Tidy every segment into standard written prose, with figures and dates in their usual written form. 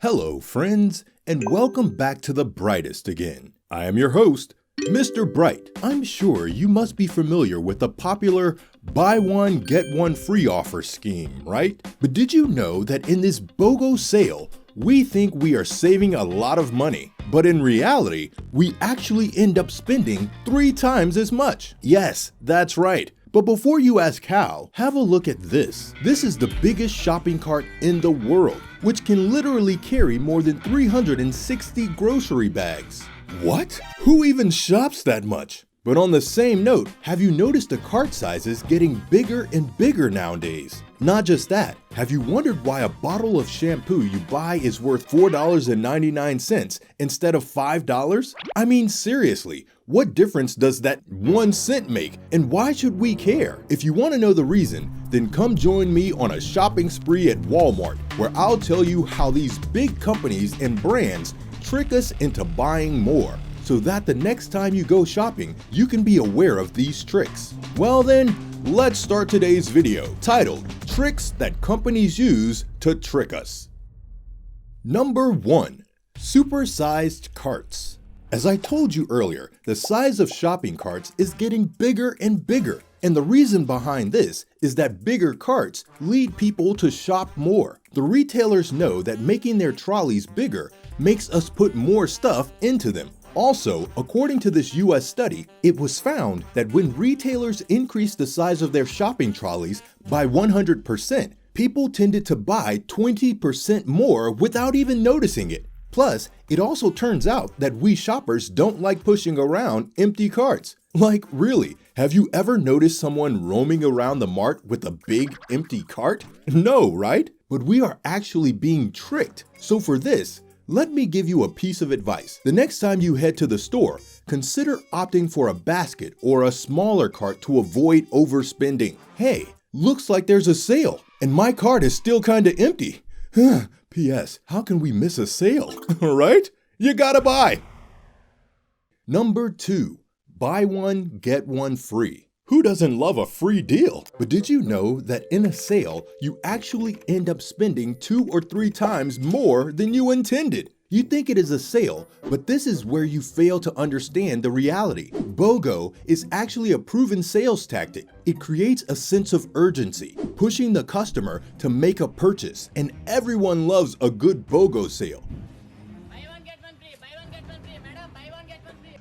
Hello, friends, and welcome back to the Brightest again. I am your host, Mr. Bright. I'm sure you must be familiar with the popular buy one, get one free offer scheme, right? But did you know that in this BOGO sale, we think we are saving a lot of money, but in reality, we actually end up spending 3 times as much? Yes, that's right. But before you ask how, have a look at this. This is the biggest shopping cart in the world, which can literally carry more than 360 grocery bags. What? Who even shops that much? But on the same note, have you noticed the cart sizes getting bigger and bigger nowadays? Not just that, have you wondered why a bottle of shampoo you buy is worth $4.99 instead of $5? I mean, seriously, what difference does that 1 cent make, and why should we care? If you want to know the reason, then come join me on a shopping spree at Walmart, where I'll tell you how these big companies and brands trick us into buying more, so that the next time you go shopping, you can be aware of these tricks. Well then, let's start today's video, titled, Tricks That Companies Use to Trick Us. Number 1. Supersized carts. As I told you earlier, the size of shopping carts is getting bigger and bigger. And the reason behind this is that bigger carts lead people to shop more. The retailers know that making their trolleys bigger makes us put more stuff into them. Also, according to this US study, it was found that when retailers increased the size of their shopping trolleys by 100%, people tended to buy 20% more without even noticing it. Plus, it also turns out that we shoppers don't like pushing around empty carts. Like, really, have you ever noticed someone roaming around the mart with a big empty cart? No, right? But we are actually being tricked. So for this, let me give you a piece of advice. The next time you head to the store, consider opting for a basket or a smaller cart to avoid overspending. Hey, looks like there's a sale, and my cart is still kinda empty. P.S. How can we miss a sale? Right? You gotta buy. Number 2. Buy one, get one free. Who doesn't love a free deal? But did you know that in a sale, you actually end up spending 2 or 3 times more than you intended? You think it is a sale, but this is where you fail to understand the reality. BOGO is actually a proven sales tactic. It creates a sense of urgency, pushing the customer to make a purchase, and everyone loves a good BOGO sale.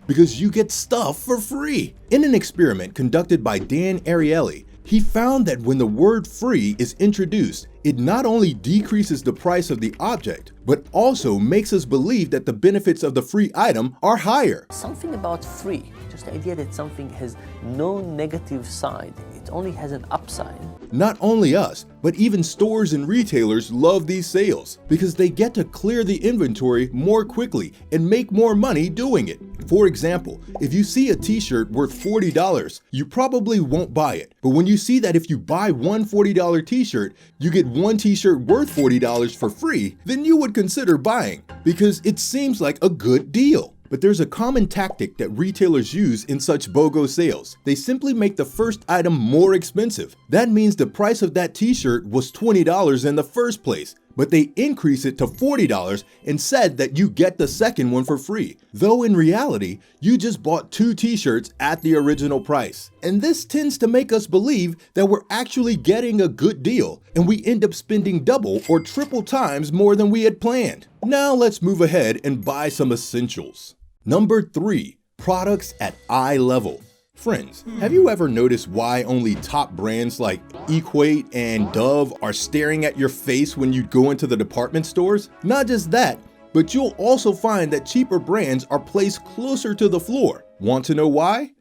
Because you get stuff for free. In an experiment conducted by Dan Ariely, he found that when the word free is introduced, it not only decreases the price of the object, but also makes us believe that the benefits of the free item are higher. Something about free, just the idea that something has no negative side, it only has an upside. Not only us, but even stores and retailers love these sales because they get to clear the inventory more quickly and make more money doing it. For example, if you see a t-shirt worth $40, you probably won't buy it. But when you see that if you buy one $40 t-shirt, you get one t-shirt worth $40 for free, then you would consider buying because it seems like a good deal. But there's a common tactic that retailers use in such BOGO sales. They simply make the first item more expensive. That means the price of that t-shirt was $20 in the first place, but they increase it to $40 and said that you get the second one for free. Though in reality, you just bought 2 t-shirts at the original price. And this tends to make us believe that we're actually getting a good deal, and we end up spending double or triple times more than we had planned. Now let's move ahead and buy some essentials. Number 3. Products at eye level. Friends, have you ever noticed why only top brands like Equate and Dove are staring at your face when you go into the department stores? Not just that, but you'll also find that cheaper brands are placed closer to the floor. Want to know why?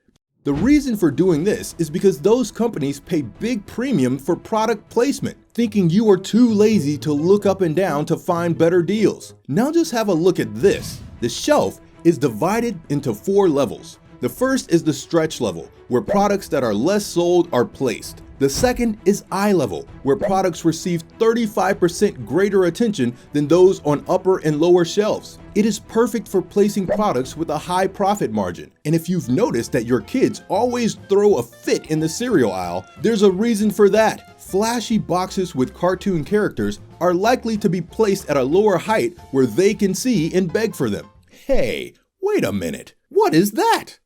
The reason for doing this is because those companies pay big premium for product placement, thinking you are too lazy to look up and down to find better deals. Now just have a look at this. The shelf is divided into 4 levels. The first is the stretch level, where products that are less sold are placed. The second is eye level, where products receive 35% greater attention than those on upper and lower shelves. It is perfect for placing products with a high profit margin. And if you've noticed that your kids always throw a fit in the cereal aisle, there's a reason for that. Flashy boxes with cartoon characters are likely to be placed at a lower height where they can see and beg for them. Hey, wait a minute. What is that?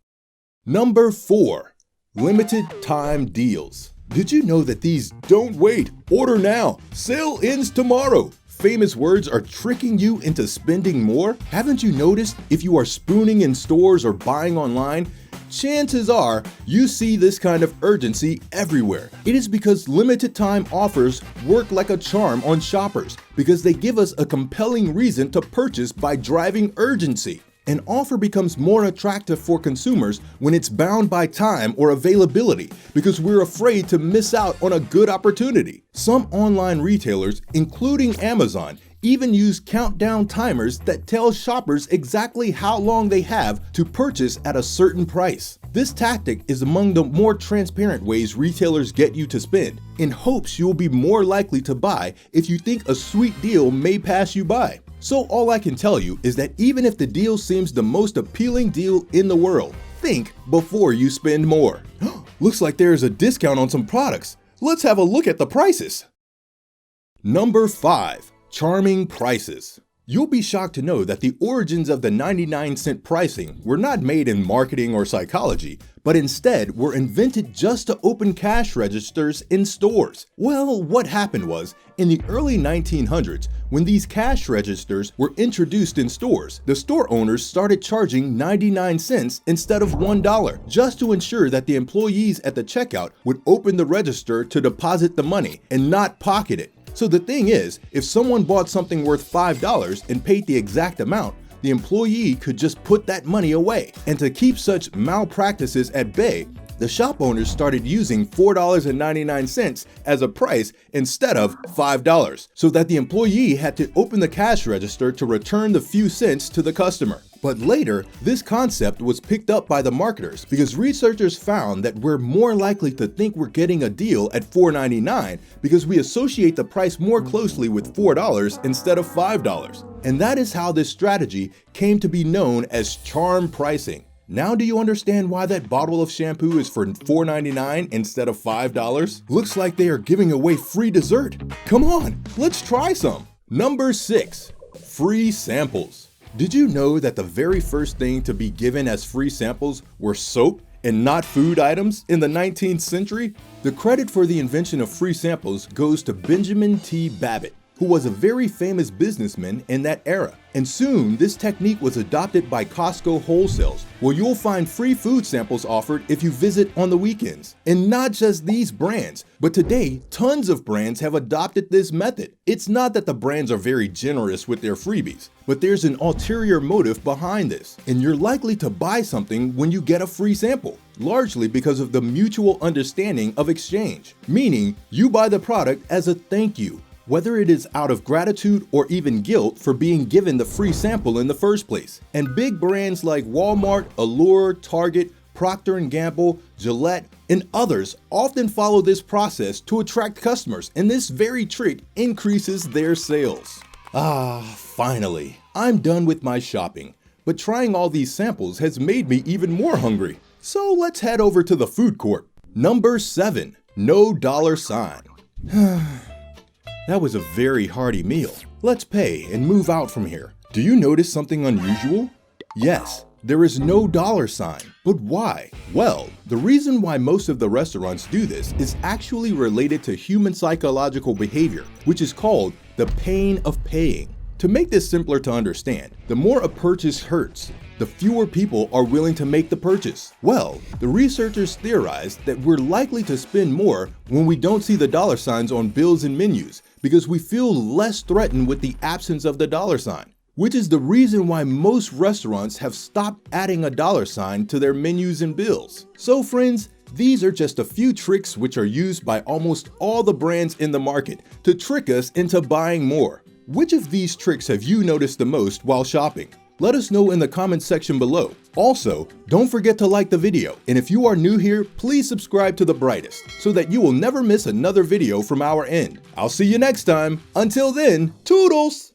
Number 4. Limited time deals. Did you know that these "don't wait, order now, sale ends tomorrow" famous words are tricking you into spending more? Haven't you noticed if you are spooning in stores or buying online? Chances are you see this kind of urgency everywhere. It is because limited time offers work like a charm on shoppers because they give us a compelling reason to purchase by driving urgency. An offer becomes more attractive for consumers when it's bound by time or availability because we're afraid to miss out on a good opportunity. Some online retailers, including Amazon, even use countdown timers that tell shoppers exactly how long they have to purchase at a certain price. This tactic is among the more transparent ways retailers get you to spend, in hopes you'll be more likely to buy if you think a sweet deal may pass you by. So all I can tell you is that even if the deal seems the most appealing deal in the world, think before you spend more. Looks like there is a discount on some products. Let's have a look at the prices. Number 5. Charming prices. You'll be shocked to know that the origins of the 99-cent pricing were not made in marketing or psychology, but instead were invented just to open cash registers in stores. Well, what happened was, in the early 1900s, when these cash registers were introduced in stores, the store owners started charging 99 cents instead of $1, just to ensure that the employees at the checkout would open the register to deposit the money and not pocket it. So the thing is, if someone bought something worth $5 and paid the exact amount, the employee could just put that money away. And to keep such malpractices at bay, the shop owners started using $4.99 as a price instead of $5, so that the employee had to open the cash register to return the few cents to the customer. But later, this concept was picked up by the marketers because researchers found that we're more likely to think we're getting a deal at $4.99 because we associate the price more closely with $4 instead of $5. And that is how this strategy came to be known as charm pricing. Now do you understand why that bottle of shampoo is for $4.99 instead of $5? Looks like they are giving away free dessert. Come on, let's try some. Number 6. Free samples. Did you know that the very first thing to be given as free samples were soap and not food items in the 19th century? The credit for the invention of free samples goes to Benjamin T. Babbitt, who was a very famous businessman in that era. And soon, this technique was adopted by Costco wholesales, where you'll find free food samples offered if you visit on the weekends. And not just these brands, but today, tons of brands have adopted this method. It's not that the brands are very generous with their freebies, but there's an ulterior motive behind this. And you're likely to buy something when you get a free sample, largely because of the mutual understanding of exchange, meaning you buy the product as a thank you, whether it is out of gratitude or even guilt for being given the free sample in the first place. And big brands like Walmart, Allure, Target, Procter & Gamble, Gillette, and others often follow this process to attract customers, and this very trick increases their sales. Finally, I'm done with my shopping, but trying all these samples has made me even more hungry. So let's head over to the food court. Number 7, no dollar sign. That was a very hearty meal. Let's pay and move out from here. Do you notice something unusual? Yes, there is no dollar sign. But why? Well, the reason why most of the restaurants do this is actually related to human psychological behavior, which is called the pain of paying. To make this simpler to understand, the more a purchase hurts, the fewer people are willing to make the purchase. Well, the researchers theorized that we're likely to spend more when we don't see the dollar signs on bills and menus because we feel less threatened with the absence of the dollar sign, which is the reason why most restaurants have stopped adding a dollar sign to their menus and bills. So friends, these are just a few tricks which are used by almost all the brands in the market to trick us into buying more. Which of these tricks have you noticed the most while shopping? Let us know in the comments section below. Also, don't forget to like the video, and if you are new here, please subscribe to The Brightest so that you will never miss another video from our end. I'll see you next time. Until then, toodles!